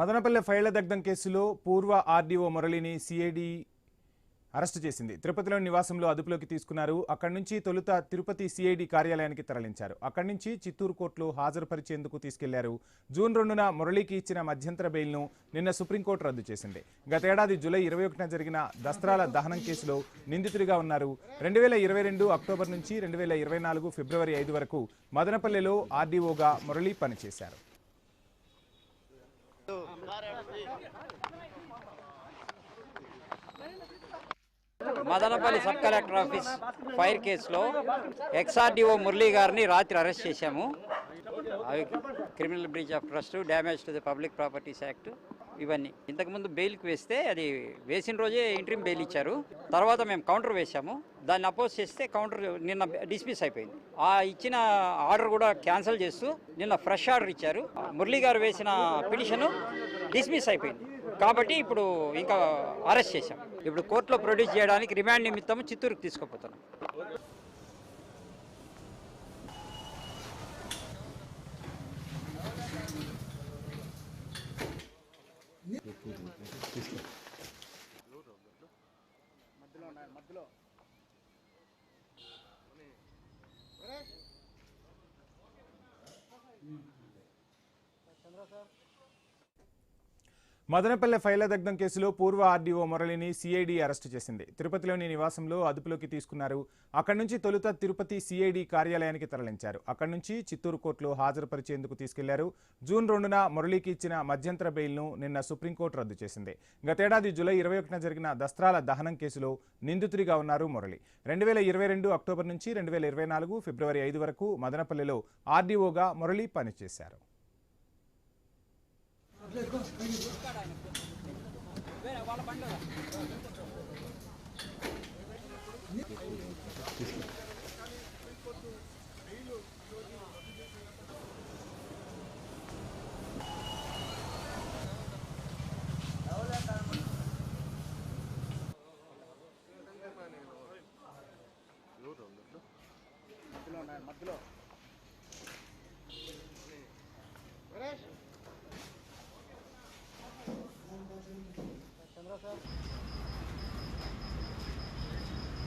మదనపల్లె ఫైళ్ల దగ్ధం కేసులో పూర్వ ఆర్డీఓ మురళిని సిఐడి అరెస్టు చేసింది. తిరుపతిలోని నివాసంలో అదుపులోకి తీసుకున్నారు. అక్కడి నుంచి తొలుత తిరుపతి సిఐడి కార్యాలయానికి తరలించారు. అక్కడి నుంచి చిత్తూరు కోర్టులో హాజరుపరిచేందుకు తీసుకెళ్లారు. జూన్ 2న మురళికి ఇచ్చిన మధ్యంతర బెయిల్ను నిన్న సుప్రీంకోర్టు రద్దు చేసింది. గతేడాది జూలై 21న జరిగిన దస్త్రాల దహనం కేసులో నిందితుడిగా ఉన్నారు. 2022 అక్టోబర్ నుంచి 2024 ఫిబ్రవరి 5 వరకు మదనపల్లెలో ఆర్డీఓగా మురళి పనిచేశారు. Madanapalle sub collector office fire కేసులో ఎక్స్ఆర్డీఓ మురళీ గారిని రాత్రి అరెస్ట్ చేశాము. అవి criminal breach of trust, damage to the public properties act, ఇవన్నీ. ఇంతకుముందు బెయిల్కి వేస్తే అది వేసిన రోజే ఇంట్రీమ్ బెయిల్ ఇచ్చారు. తర్వాత మేము కౌంటర్ వేశాము. దాన్ని అపోజ్ చేస్తే కౌంటర్ నిన్న డిస్మిస్ అయిపోయింది. ఆ ఇచ్చిన ఆర్డర్ కూడా క్యాన్సిల్ చేస్తూ నిన్న ఫ్రెష్ ఆర్డర్ ఇచ్చారు. మురళీ గారు వేసిన పిటిషన్ డిస్మిస్ అయిపోయింది కాబట్టి ఇప్పుడు ఇంకా అరెస్ట్ చేశాం. ఇప్పుడు కోర్టులో ప్రొడ్యూస్ చేయడానికి రిమాండ్ నిమిత్తం చిత్తూరుకు తీసుకుపోతున్నాం. మదనపల్లె ఫైళ్ల దగ్ధం కేసులో పూర్వ ఆర్డీఓ మురళిని సిఐడి అరెస్టు చేసింది. తిరుపతిలోని నివాసంలో అదుపులోకి తీసుకున్నారు. అక్కడి నుంచి తొలుత తిరుపతి సిఐడి కార్యాలయానికి తరలించారు. అక్కడి నుంచి చిత్తూరు కోర్టులో హాజరుపరిచేందుకు తీసుకెళ్లారు. జూన్ 2న మురళికి ఇచ్చిన మధ్యంతర బెయిల్ను నిన్న సుప్రీంకోర్టు రద్దు చేసింది. గతేడాది జూలై 21న జరిగిన దస్త్రాల దహనం కేసులో నిందితుడిగా ఉన్నారు మురళి. 2022 అక్టోబర్ నుంచి 2024 ఫిబ్రవరి 5 వరకు మదనపల్లెలో ఆర్డీఓగా మురళి పనిచేశారు. మధ్యలో